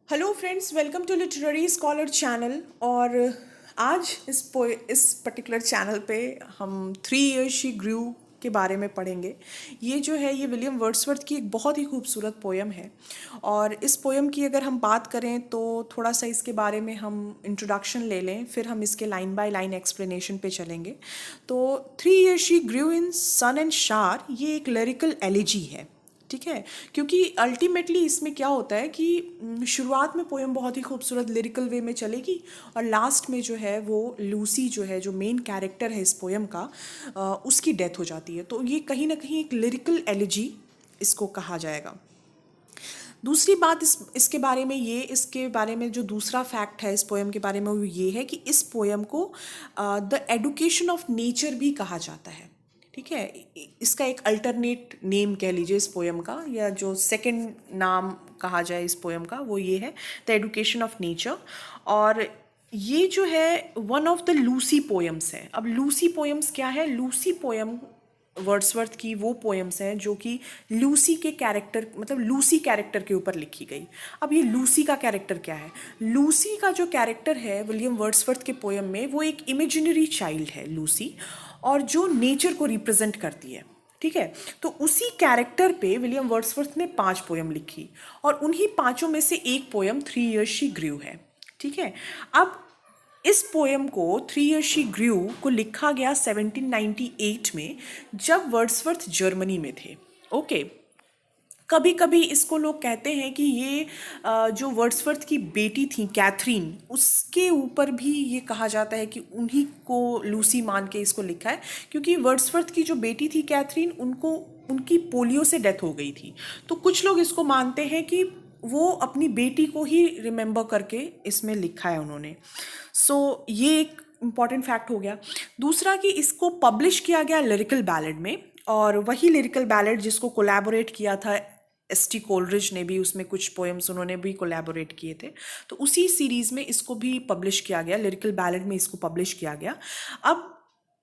Hello friends, welcome to literary scholar channel. और आज इस पर्टिकुलर चैनल पे हम 3 Years शी ग्रू के बारे में पढ़ेंगे। ये जो है ये विलियम वर्ड्सवर्थ की एक बहुत ही खूबसूरत पोयम है। और इस पोयम की अगर हम बात करें तो थोड़ा सा इसके बारे में हम इंट्रोडक्शन ले लें, फिर हम इसके लाइन बाय लाइन एक्सप्लेनेशन पे चलेंगे। तो 3 Years she grew in sun and shower ये एक लिरिकल एलिजी है। ठीक है, क्योंकि अल्टीमेटली इसमें क्या होता है कि शुरुआत में पोएम बहुत ही खूबसूरत लिरिकल वे में चलेगी और लास्ट में जो है वो लूसी जो है, जो मेन कैरेक्टर है इस पोएम का, उसकी डेथ हो जाती है। तो ये कहीं ना कहीं एक लिरिकल एलिजी इसको कहा जाएगा। दूसरी बात इसके बारे में, इसके बारे में जो दूसरा फैक्ट है इस पोएम के बारे में वो ये है कि इस पोएम को द एडुकेशन ऑफ नेचर भी कहा जाता है। ठीक है, इसका एक अल्टरनेट नेम कह लीजिए इस पोएम का, या जो सेकंड नाम कहा जाए इस पोएम का वो ये है द एडुकेशन ऑफ नेचर। और ये जो है one of the Lucy poems है। अब लूसी पोएम्स क्या है? लूसी पोएम वर्ड्सवर्थ की वो पोएम्स हैं जो कि लूसी के कैरेक्टर, मतलब लूसी कैरेक्टर के ऊपर लिखी गई। अब ये लूसी का कैरेक्टर क्या है? लूसी का जो कैरेक्टर है विलियम वर्ड्सवर्थ के पोएम में, वो एक इमेजिनरी चाइल्ड है लूसी, और जो नेचर को रिप्रेजेंट करती है। ठीक है, तो उसी कैरेक्टर पे विलियम वर्ड्सवर्थ ने 5 पोएम लिखी और उन्हीं पांचों में से एक पोएम 3 Years शी ग्रू है। ठीक है, अब इस पोएम को 3 Years शी ग्रू को लिखा गया 1798 में, जब वर्ड्सवर्थ जर्मनी में थे। ओके, कभी कभी इसको लोग कहते हैं कि ये जो वर्ड्सवर्थ की बेटी थी कैथरीन, उसके ऊपर भी ये कहा जाता है कि उन्हीं को लूसी मान के इसको लिखा है, क्योंकि वर्ड्सवर्थ की जो बेटी थी कैथरीन, उनको उनकी पोलियो से डेथ हो गई थी। तो कुछ लोग इसको मानते हैं कि वो अपनी बेटी को ही रिमेंबर करके इसमें लिखा है उन्होंने। ये एक इम्पॉर्टेंट फैक्ट हो गया। दूसरा कि इसको पब्लिश किया गया लिरिकल बैलेड में, और वही लिरिकल बैलेड जिसको कोलैबोरेट किया था एस.टी. कोलरिज ने भी, उसमें कुछ पोएम्स उन्होंने भी कोलैबोरेट किए थे। तो उसी सीरीज में इसको भी पब्लिश किया गया, लिरिकल बैलेड में इसको पब्लिश किया गया। अब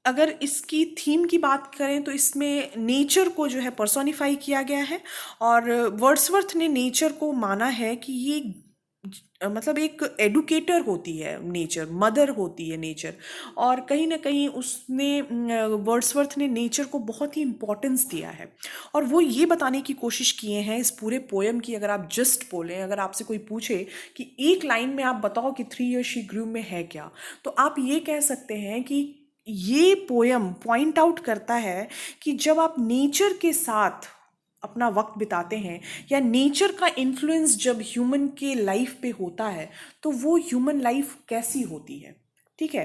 अगर इसकी थीम की बात करें तो इसमें नेचर को जो है पर्सोनिफाई किया गया है, और वर्ड्सवर्थ ने नेचर को माना है कि ये मतलब एक एडुकेटर होती है नेचर, मदर होती है नेचर। और कहीं ना कहीं उसने वर्ड्सवर्थ ने नेचर को बहुत ही इम्पोर्टेंस दिया है, और वो ये बताने की कोशिश किए हैं इस पूरे पोएम की। अगर आप जस्ट बोलें, अगर आपसे कोई पूछे कि एक लाइन में आप बताओ कि 3 Years शी ग्रू में है क्या, तो आप ये कह सकते हैं कि ये पोयम पॉइंट आउट करता है कि जब आप नेचर के साथ अपना वक्त बिताते हैं, या नेचर का इन्फ्लुएंस जब ह्यूमन के लाइफ पे होता है, तो वो ह्यूमन लाइफ कैसी होती है। ठीक है,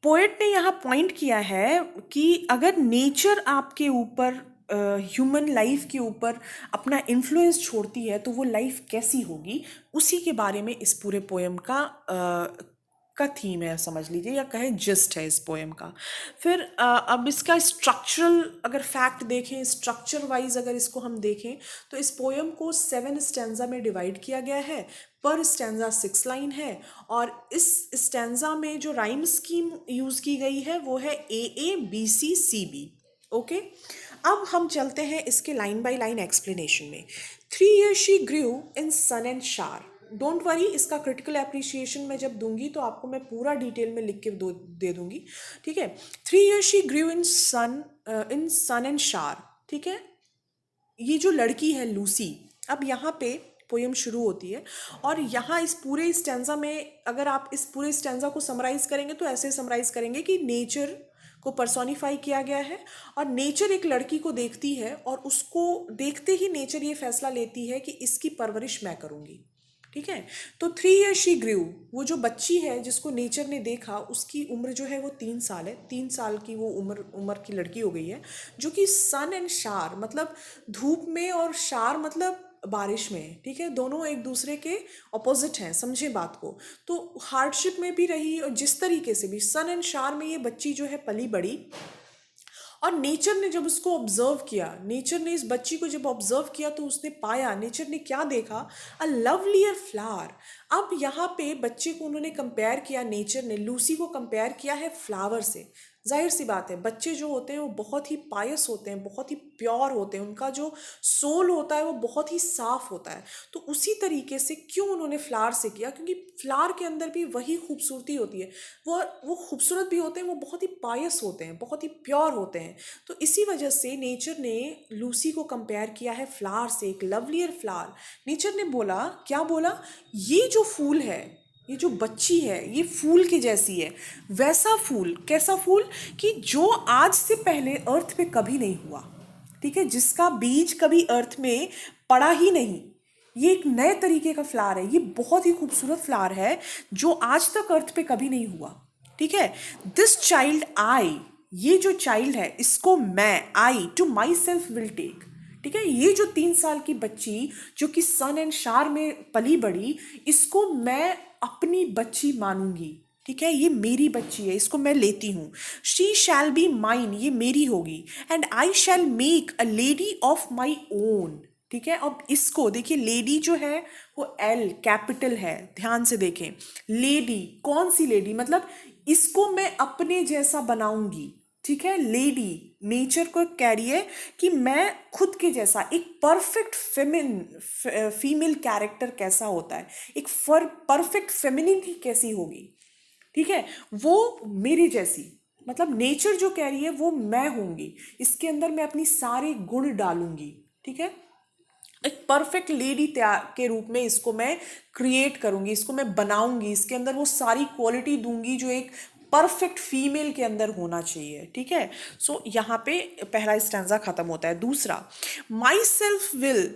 पोएट ने यहाँ पॉइंट किया है कि अगर नेचर आपके ऊपर, ह्यूमन लाइफ के ऊपर अपना इन्फ्लुएंस छोड़ती है, तो वो लाइफ कैसी होगी, उसी के बारे में इस पूरे पोएम का थीम है, समझ लीजिए, या कहें जस्ट है इस पोएम का। फिर अब इसका स्ट्रक्चरल अगर फैक्ट देखें, स्ट्रक्चर वाइज अगर इसको हम देखें, तो इस पोएम को 7 स्टैंजा में डिवाइड किया गया है। पर स्टैंजा 6 लाइन है, और इस स्टैंजा में जो राइम स्कीम यूज की गई है वो है AABCCB। ओके, अब हम चलते हैं इसके लाइन बाय लाइन एक्सप्लेनेशन में। 3 Years she grew in sun and shower. Don't worry, इसका क्रिटिकल एप्रिसिएशन मैं जब दूंगी तो आपको मैं पूरा डिटेल में लिख के दे दूंगी। ठीक है, 3 Years she grew in sun and shower. ठीक है, ये जो लड़की है लूसी, अब यहाँ पे पोयम शुरू होती है, और यहाँ इस पूरे स्टैंजा में अगर आप इस पूरे स्टैंजा को समराइज करेंगे तो ऐसे समराइज करेंगे कि नेचर को पर्सोनिफाई किया गया है, और नेचर एक लड़की को देखती है, और उसको देखते ही नेचर ये फैसला लेती है कि इसकी परवरिश मैं करूँगी। ठीक है, तो 3 Years शी ग्रू, वो जो बच्ची है जिसको नेचर ने देखा, उसकी उम्र जो है वो 3 साल है। 3 साल की वो उम्र की लड़की हो गई है, जो कि सन एंड शार मतलब धूप में, और शार मतलब बारिश में। ठीक है, दोनों एक दूसरे के ऑपोजिट हैं, समझे बात को। तो हार्डशिप में भी रही, और जिस तरीके से भी सन एंड शार में ये बच्ची जो है पली बड़ी, और नेचर ने जब उसको ऑब्जर्व किया, नेचर ने इस बच्ची को जब ऑब्जर्व किया, तो उसने पाया, नेचर ने क्या देखा, अ लवलियर फ्लावर। अब यहाँ पे बच्चे को उन्होंने कंपेयर किया, नेचर ने लूसी को कंपेयर किया है फ्लावर से। जाहिर सी बात है, बच्चे जो होते हैं वो बहुत ही पायस होते हैं, बहुत ही प्योर होते हैं, उनका जो सोल होता है वो बहुत ही साफ होता है। तो उसी तरीके से क्यों उन्होंने फ्लावर से किया, क्योंकि फ्लावर के अंदर भी वही खूबसूरती होती है। वो खूबसूरत भी होते हैं, वो बहुत ही पायस होते हैं, बहुत ही प्योर होते हैं। तो इसी वजह से नेचर ने लूसी को कंपेयर किया है फ्लावर से, एक लवलियर फ्लावर। नेचर ने बोला, क्या बोला, ये जो फूल है, ये जो बच्ची है, ये फूल की जैसी है। वैसा फूल, कैसा फूल, कि जो आज से पहले अर्थ पे कभी नहीं हुआ। ठीक है, जिसका बीज कभी अर्थ में पड़ा ही नहीं। ये एक नए तरीके का फ्लावर है, ये बहुत ही खूबसूरत फ्लावर है जो आज तक अर्थ पे कभी नहीं हुआ। ठीक है, दिस चाइल्ड आई, ये जो चाइल्ड है इसको मैं, I to myself will take. ठीक है, ये जो 3 साल की बच्ची जो कि सन एंड शार में पली बड़ी, इसको मैं अपनी बच्ची मानूंगी। ठीक है, ये मेरी बच्ची है, इसको मैं लेती हूँ। शी शैल बी माइन, ये मेरी होगी। And I shell make a lady of my own. ठीक है, अब इसको देखिए, लेडी जो है वो एल कैपिटल है, ध्यान से देखें। लेडी, कौन सी लेडी, मतलब इसको मैं अपने जैसा बनाऊंगी। ठीक है, लेडी नेचर को कह रही है कि मैं खुद के जैसा, एक परफेक्ट फीमेल कैरेक्टर कैसा होता है, एक परफेक्ट फेमिनिटी कैसी होगी। ठीक है, वो मेरी जैसी, मतलब नेचर जो कह रही है वो मैं होंगी, इसके अंदर मैं अपनी सारे गुण डालूंगी। ठीक है, एक परफेक्ट लेडी तैयार के रूप में इसको मैं क्रिएट करूंगी, इसको मैं बनाऊंगी, इसके अंदर वो सारी क्वालिटी दूंगी जो एक परफेक्ट फीमेल के अंदर होना चाहिए। ठीक है, सो यहाँ पे पहला स्टैंजा खत्म होता है। दूसरा, myself will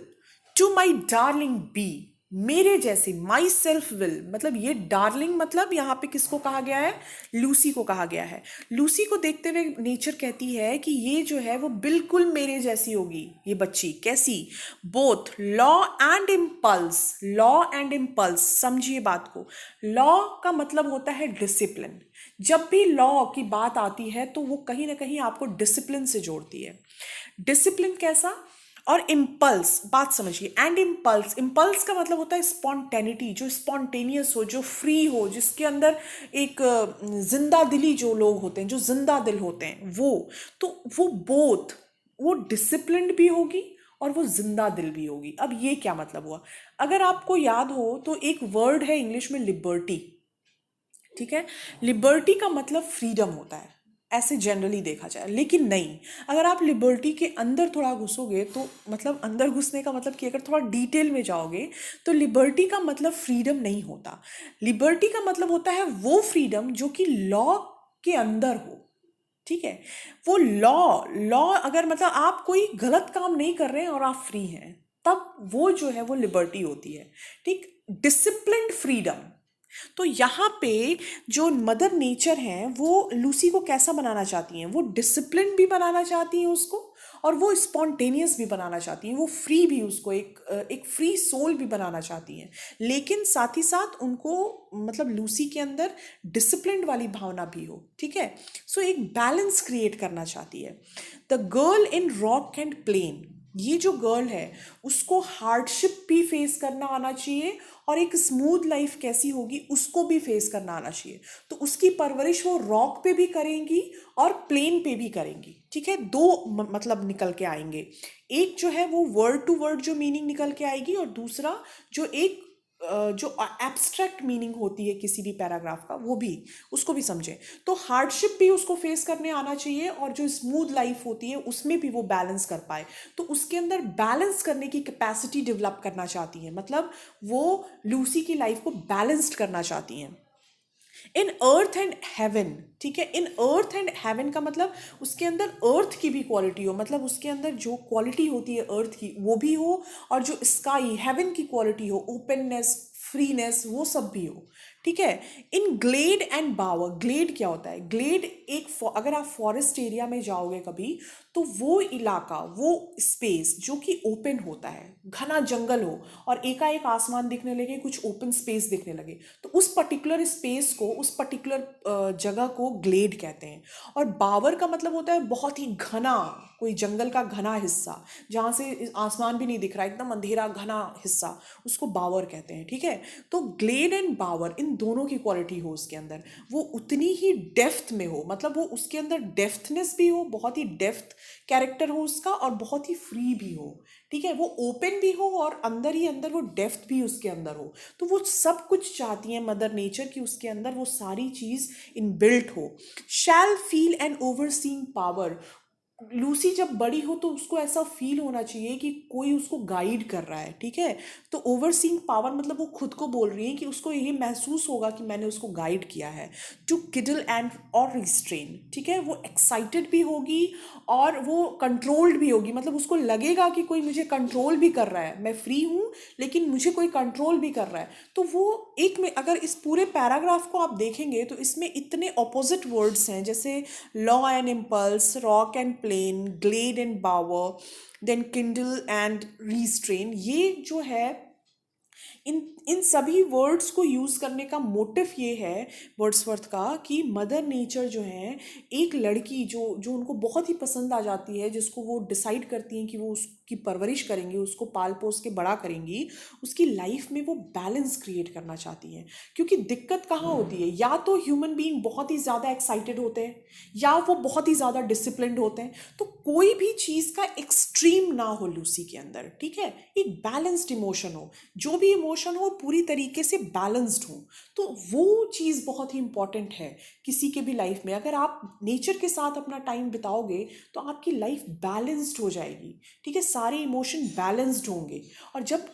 to my darling be, मेरे जैसे, माई सेल्फ विल, मतलब ये डार्लिंग, मतलब यहाँ पे किसको कहा गया है, लूसी को कहा गया है। लूसी को देखते हुए नेचर कहती है कि ये जो है वो बिल्कुल मेरे जैसी होगी, ये बच्ची कैसी, both law and impulse, law and impulse, समझिए बात को। लॉ का मतलब होता है डिसिप्लिन। जब भी लॉ की बात आती है तो वो कहीं ना कहीं आपको डिसिप्लिन से जोड़ती है। डिसिप्लिन कैसा, और इम्पल्स, बात समझिए। एंड इम्पल्स, इम्पल्स का मतलब होता है स्पॉन्टेनिटी, जो स्पॉन्टेनियस हो, जो फ्री हो, जिसके अंदर एक जिंदा दिली, जो लोग होते हैं, जो जिंदा दिल होते हैं, वो तो वो बोथ, वो डिसिप्लिन्ड भी होगी और वो जिंदा दिल भी होगी। अब ये क्या मतलब हुआ, अगर आपको याद हो तो एक वर्ड है इंग्लिश में, लिबर्टी। ठीक है, लिबर्टी का मतलब फ्रीडम होता है, ऐसे जनरली देखा जाए, लेकिन नहीं, अगर आप लिबर्टी के अंदर थोड़ा घुसोगे तो, मतलब अंदर घुसने का मतलब कि अगर थोड़ा डिटेल में जाओगे तो लिबर्टी का मतलब फ्रीडम नहीं होता। लिबर्टी का मतलब होता है वो फ्रीडम जो कि लॉ के अंदर हो। ठीक है, वो लॉ, लॉ अगर मतलब आप कोई गलत काम नहीं कर रहे हैं और आप फ्री हैं, तब वो जो है वो लिबर्टी होती है। ठीक, डिसिप्लिन्ड फ्रीडम। तो यहाँ पे जो मदर नेचर है वो लूसी को कैसा बनाना चाहती हैं, वो डिसिप्लिन भी बनाना चाहती हैं उसको, और वो स्पॉन्टेनियस भी बनाना चाहती हैं, वो फ्री भी, उसको एक फ्री सोल भी बनाना चाहती हैं। लेकिन साथ ही साथ उनको, मतलब लूसी के अंदर डिसिप्लिन वाली भावना भी हो। ठीक है, सो एक बैलेंस क्रिएट करना चाहती है। The girl in rock and plain, ये जो गर्ल है उसको हार्डशिप भी फेस करना आना चाहिए, और एक स्मूथ लाइफ कैसी होगी उसको भी फेस करना आना चाहिए। तो उसकी परवरिश वो रॉक पे भी करेंगी और प्लेन पे भी करेंगी। ठीक है, दो मतलब निकल के आएंगे। एक जो है वो वर्ड टू वर्ड जो मीनिंग निकल के आएगी, और दूसरा जो एक जो एब्स्ट्रैक्ट मीनिंग होती है किसी भी पैराग्राफ का, वो भी, उसको भी समझें। तो हार्डशिप भी उसको फेस करने आना चाहिए, और जो स्मूथ लाइफ होती है उसमें भी वो बैलेंस कर पाए। तो उसके अंदर बैलेंस करने की कैपेसिटी डेवलप करना चाहती है, मतलब वो लूसी की लाइफ को बैलेंस्ड करना चाहती हैं। इन अर्थ एंड हेवन, ठीक है, इन अर्थ एंड हेवन का मतलब उसके अंदर अर्थ की भी क्वालिटी हो, मतलब उसके अंदर जो क्वालिटी होती है अर्थ की वो भी हो, और जो स्काई हेवन की क्वालिटी हो, ओपननेस, फ्रीनेस, वो सब भी हो। ठीक है, इन ग्लेड एंड बावर, ग्लेड क्या होता है, ग्लेड एक अगर आप फॉरेस्ट एरिया में जाओगे कभी, तो वो इलाका, वो स्पेस जो कि ओपन होता है, घना जंगल हो और एकाएक आसमान दिखने लगे, कुछ ओपन स्पेस दिखने लगे, तो उस पर्टिकुलर स्पेस को, उस पर्टिकुलर जगह को ग्लेड कहते हैं। और बावर का मतलब होता है बहुत ही घना, कोई जंगल का घना हिस्सा जहाँ से आसमान भी नहीं दिख रहा, एकदम अंधेरा घना हिस्सा, उसको बावर कहते हैं। ठीक है, तो ग्लेड एंड बावर, इन इन दोनों की क्वालिटी हो उसके अंदर, वो उतनी ही डेप्थ में हो, मतलब वो उसके अंदर डेप्थनेस भी हो, बहुत ही डेप्थ कैरेक्टर हो उसका, और बहुत ही फ्री भी हो, ठीक है, वो ओपन भी हो और अंदर ही अंदर वो डेप्थ भी उसके अंदर हो। तो वो सब कुछ चाहती है मदर नेचर की उसके अंदर वो सारी चीज़ इनबिल्ट हो। Shall feel an overseeing power, Lucy जब बड़ी हो तो उसको ऐसा फील होना चाहिए कि कोई उसको गाइड कर रहा है, ठीक है। तो ओवरसीइंग पावर मतलब वो खुद को बोल रही है कि उसको ये महसूस होगा कि मैंने उसको गाइड किया है। टू किडल एंड और रिस्ट्रेन, ठीक है, वो एक्साइटेड भी होगी और वो कंट्रोल्ड भी होगी, मतलब उसको लगेगा कि कोई मुझे कंट्रोल भी कर रहा है, मैं फ्री हूँ लेकिन मुझे कोई कंट्रोल भी कर रहा है। तो वो एक में अगर इस पूरे पैराग्राफ को आप देखेंगे तो इसमें इतने ऑपोजिट वर्ड्स हैं, जैसे law and impulse, rock and plain, glade and bower, then kindle and restrain. ये जो है इन इन सभी वर्ड्स को यूज़ करने का मोटिव ये है वर्ड्सवर्थ का कि मदर नेचर जो है, एक लड़की जो जो उनको बहुत ही पसंद आ जाती है, जिसको वो डिसाइड करती हैं कि वो उसकी परवरिश करेंगी, उसको पाल पोस के बड़ा करेंगी, उसकी लाइफ में वो बैलेंस क्रिएट करना चाहती हैं। क्योंकि दिक्कत कहाँ होती है, या तो ह्यूमन बीइंग बहुत ही ज़्यादा एक्साइटेड होते हैं या वो बहुत ही ज़्यादा डिसिप्लिन्ड होते हैं, तो कोई भी चीज़ का एक्सट्रीम ना हो लूसी के अंदर, ठीक है, एक बैलेंस्ड इमोशन हो, जो भी इमोशन हो पूरी तरीके से बैलेंस्ड हो। तो वो चीज़ बहुत ही इंपॉर्टेंट है किसी के भी लाइफ में। अगर आप नेचर के साथ अपना टाइम बिताओगे तो आपकी लाइफ बैलेंस्ड हो जाएगी, ठीक है, सारे इमोशन बैलेंस्ड होंगे, और जब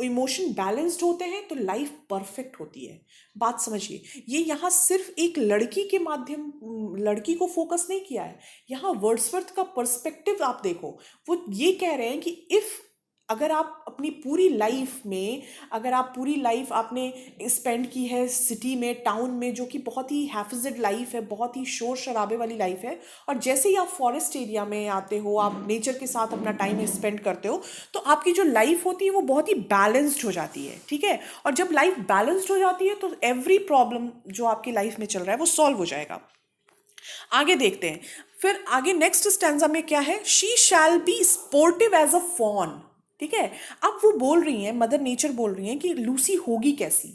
इमोशन बैलेंस्ड होते हैं तो लाइफ परफेक्ट होती है। बात समझिए, ये यहाँ सिर्फ एक लड़की के माध्यम लड़की को फोकस नहीं किया है, यहाँ वर्ड्सवर्थ का पर्सपेक्टिव आप देखो। वो ये कह रहे हैं कि इफ़ अगर आप अपनी पूरी लाइफ में, अगर आप पूरी लाइफ आपने स्पेंड की है सिटी में, टाउन में, जो कि बहुत ही हैफिज़ड लाइफ है, बहुत ही शोर शराबे वाली लाइफ है, और जैसे ही आप फॉरेस्ट एरिया में आते हो, आप नेचर के साथ अपना टाइम स्पेंड करते हो, तो आपकी जो लाइफ होती है वो बहुत ही बैलेंस्ड हो जाती है, ठीक है। और जब लाइफ बैलेंस्ड हो जाती है तो एवरी प्रॉब्लम जो आपकी लाइफ में चल रहा है वो सॉल्व हो जाएगा। आगे देखते हैं, फिर आगे नेक्स्ट स्टैंजा में क्या है, she shall be sportive as a fawn, ठीक है। अब वो बोल रही हैं, मदर नेचर बोल रही हैं कि लूसी होगी कैसी,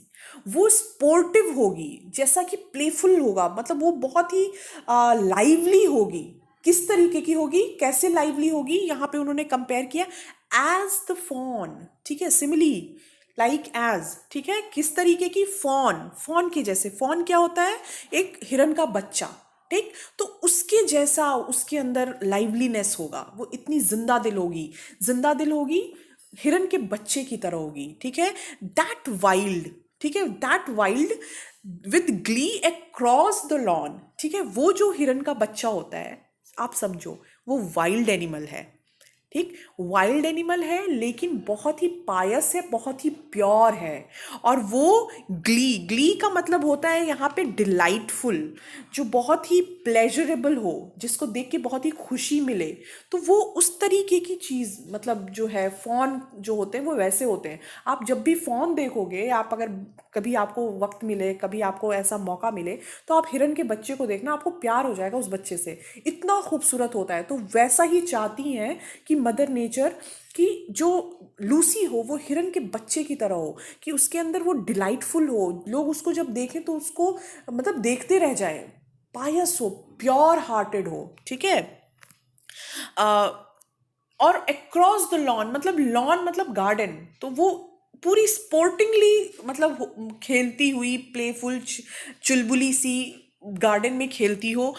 वो स्पोर्टिव होगी, जैसा कि प्लेफुल होगा, मतलब वो बहुत ही लाइवली होगी। किस तरीके की होगी, कैसे लाइवली होगी, यहाँ पे उन्होंने कंपेयर किया एज द फॉन, ठीक है, सिमिली लाइक एज, ठीक है, किस तरीके की, फॉन, फॉन के जैसे। फॉन क्या होता है, एक हिरन का बच्चा, ठीक, तो उसके जैसा उसके अंदर लाइवलीनेस होगा, वो इतनी जिंदा दिल होगी, जिंदा दिल होगी, हिरन के बच्चे की तरह होगी, ठीक है। दैट वाइल्ड, ठीक है, that wild with Glee across the lawn, ठीक है, वो जो हिरन का बच्चा होता है, आप समझो वो वाइल्ड एनिमल है, ठीक, वाइल्ड एनिमल है लेकिन बहुत ही पायस है, बहुत ही प्योर है। और वो ग्ली, ग्ली का मतलब होता है यहाँ पे डिलाइटफुल, जो बहुत ही प्लेजरेबल हो, जिसको देख के बहुत ही खुशी मिले। तो वो उस तरीके की चीज़, मतलब जो है फॉन जो होते हैं वो वैसे होते हैं। आप जब भी फॉन देखोगे, आप अगर कभी आपको वक्त मिले, कभी आपको ऐसा मौका मिले, तो आप हिरन के बच्चे को देखना, आपको प्यार हो जाएगा उस बच्चे से, इतना खूबसूरत होता है। तो वैसा ही चाहती हैं कि मदर नेचर कि जो लूसी हो वो हिरन के बच्चे की तरह हो, कि उसके अंदर वो डिलाइटफुल हो, लोग उसको जब देखें तो उसको मतलब देखते रह जाए, पायस हो, प्योर हार्टेड हो, ठीक है। अ, और अक्रॉस द लॉन, मतलब लॉन मतलब गार्डन, तो वो पूरी स्पोर्टिंगली, मतलब खेलती हुई, प्लेफुल, चुलबुली सी गार्डन में खेलती हो।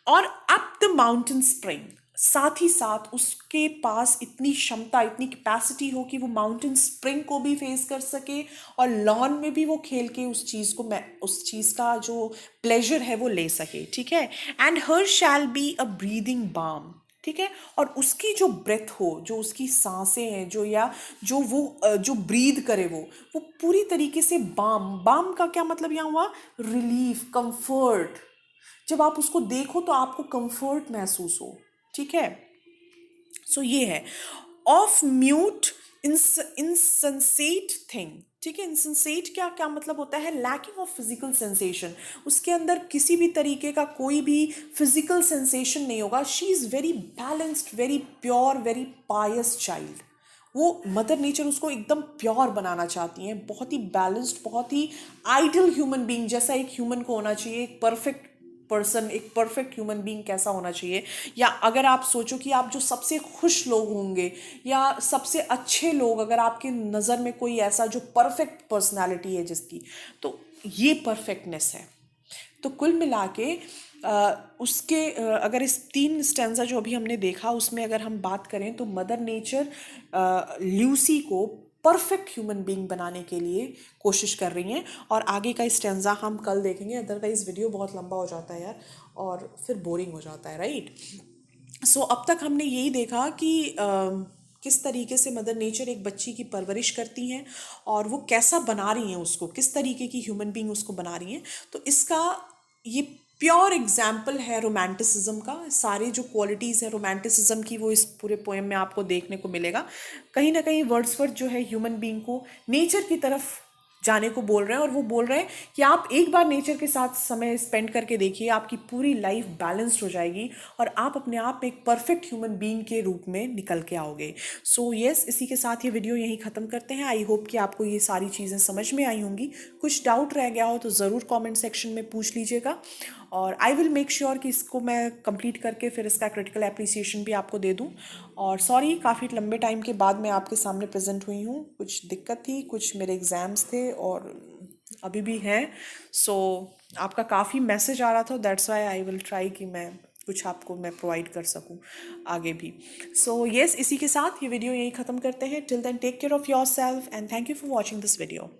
और अप द माउंटेन स्प्रिंग, साथ ही साथ उसके पास इतनी क्षमता, इतनी कैपेसिटी हो कि वो माउंटेन स्प्रिंग को भी फेस कर सके, और लॉन में भी वो खेल के उस चीज़ को, मैं उस चीज़ का जो प्लेजर है वो ले सके, ठीक है। And her shall be a breathing balm, ठीक है, और उसकी जो ब्रेथ हो, जो उसकी सांसें हैं, जो या जो वो जो ब्रीद करे, वो पूरी तरीके से बाम, बाम का क्या मतलब यहाँ हुआ, रिलीफ, कंफर्ट, जब आप उसको देखो तो आपको कंफर्ट महसूस हो, ठीक है। सो ये है ऑफ म्यूट इनसेंसेट थिंग, ठीक है। इनसेंसेट क्या क्या मतलब होता है, लैकिंग ऑफ फिजिकल सेंसेशन, उसके अंदर किसी भी तरीके का कोई भी फिजिकल सेंसेशन नहीं होगा। She is very balanced, very pure, very Payas child, वो मदर नेचर उसको एकदम प्योर बनाना चाहती हैं, बहुत ही बैलेंस्ड, बहुत ही आइडियल ह्यूमन बीइंग जैसा एक ह्यूमन को होना चाहिए, एक परफेक्ट पर्सन, एक परफेक्ट ह्यूमन बीइंग कैसा होना चाहिए। या अगर आप सोचो कि आप जो सबसे खुश लोग होंगे या सबसे अच्छे लोग, अगर आपके नज़र में कोई ऐसा जो परफेक्ट पर्सनालिटी है जिसकी, तो ये परफेक्टनेस है। तो कुल मिला के उसके अगर इस 3 स्टैंजा जो अभी हमने देखा उसमें अगर हम बात करें तो मदर नेचर ल्यूसी को परफेक्ट ह्यूमन बीइंग बनाने के लिए कोशिश कर रही हैं। और आगे का स्टैंजा हम कल देखेंगे, अदरवाइज वीडियो बहुत लंबा हो जाता है यार और फिर बोरिंग हो जाता है, राइट। सो अब तक हमने यही देखा कि किस तरीके से मदर नेचर एक बच्ची की परवरिश करती हैं और वो कैसा बना रही हैं उसको, किस तरीके की ह्यूमन बीइंग उसको बना रही हैं। तो इसका ये प्योर एग्जाम्पल है रोमांटिसिज्म का। सारी जो क्वालिटीज़ है रोमांटिसिज्म की वो इस पूरे पोएम में आपको देखने को मिलेगा। कहीं ना कहीं वर्ड्सवर्थ जो है ह्यूमन बीइंग को नेचर की तरफ जाने को बोल रहे हैं, और वो बोल रहे हैं कि आप एक बार नेचर के साथ समय स्पेंड करके देखिए, आपकी पूरी लाइफ बैलेंस्ड हो जाएगी और आप अपने आप में एक परफेक्ट ह्यूमन बीइंग के रूप में निकल के आओगे। सो यस, इसी के साथ ये वीडियो यहीं ख़त्म करते हैं। आई होप कि आपको ये सारी चीज़ें समझ में आई होंगी। कुछ डाउट रह गया हो तो ज़रूर कॉमेंट सेक्शन में पूछ लीजिएगा, और आई विल मेक श्योर कि इसको मैं कंप्लीट करके फिर इसका क्रिटिकल एप्रिसिएशन भी आपको दे दूं। और सॉरी, काफ़ी लंबे टाइम के बाद मैं आपके सामने प्रेजेंट हुई हूँ। कुछ दिक्कत थी, कुछ मेरे एग्ज़ाम्स थे और अभी भी हैं। सो आपका काफ़ी मैसेज आ रहा था, that's why I will try कि मैं कुछ आपको मैं प्रोवाइड कर सकूं आगे भी। सो यस, इसी के साथ ये वीडियो यहीं ख़त्म करते हैं। Till then take care of yourself and thank you for watching this video.